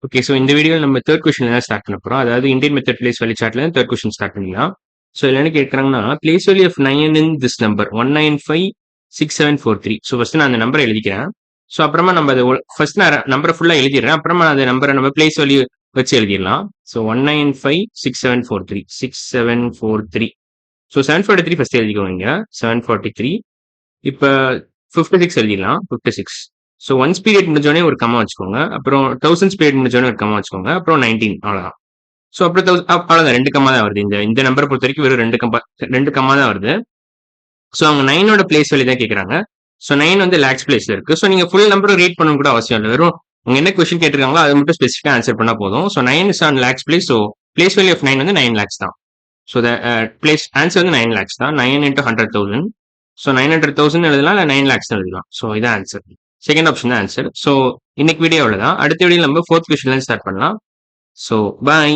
Okay. So இந்த வீடியோல நம்ம தேர்ட் கொஸ்டின்ல தான் ஸ்டார்ட் பண்ண போறோம். அதாவது இந்தியன் மெத்தட் பிளேஸ் வேல்யூ சார்ட்ல தேர்ட் கொஸ்டின் ஸ்டார்ட் பண்ணிடலாம். ஸோ இதுல என்ன கேட்கறாங்கன்னா, place value of 9 in this number 1956743. So first நான் அந்த நம்பரை எழுதிக்கிறேன். ஸோ அப்புறமா நம்ம அதை ஃபர்ஸ்ட் நான் நம்பரை ஃபுல்லா எழுதிடுறேன். அப்புறமா அந்த நம்பரை நம்ம பிளேஸ் வேல்யூ வச்சு எழுதிடலாம். ஸோ 1956743 6743. ஸோ 743 ஃபர்ஸ்ட் எழுதிக்கோங்க. 743. இப்போ 56 எழுதிடலாம். 56. ஸோ ஒன்ஸ் பீரியட் முடிஞ்சோடனே ஒரு கம்மா வச்சுக்கோங்க. அப்புறம் தௌசண்ட்ஸ் பீரியட் முடிஞ்சோடனே ஒரு கம்மா வச்சுக்கோங்க. அப்புறம் 19 அவ்வளோதான். ஸோ அப்புறம் அவ்வளோதான், 2 கம்மா தான் வருது. இந்த நம்பரை பொறுத்த வரைக்கும் வெறும் 2 கம்மா தான் வருது. ஸோ அவங்க 9ஓட பிளேஸ் வேல்யூ தான் கேட்குறாங்க. ஸோ 9 வந்து லேக்ஸ் பிளேஸ்ல இருக்கு. ஸோ நீங்க ஃபுல் நம்பரும் ரீட் பண்ணணும் கூட அவசியம் இல்லை. வெறும் அவங்க என்ன கொஸ்டின் கேட்டிருக்காங்களோ அதை மட்டும் ஸ்பெசிஃபிக்காக ஆன்சர் பண்ணா போதும். So 9 is on lakhs place. So place value of 9 வந்து 9 லேக்ஸ் தான். ஸோ பிளேஸ் ஆன்சர் வந்து 9 லேக்ஸ் தான். 9 into 100,000. ஸோ 900,000 எழுதலாம், இல்லை 9 லேக்ஸ் எழுதலாம். ஸோ இதான் ஆன்சர். செகண்ட் ஆப்ஷன் தான் ஆன்சர். ஸோ இன்னைக்கு வீடியோ அவ்வளோதான். அடுத்த வீடியோ நம்ம ஃபோர்த் கொஸ்டின்ல ஸ்டார்ட் பண்ணலாம். So bye.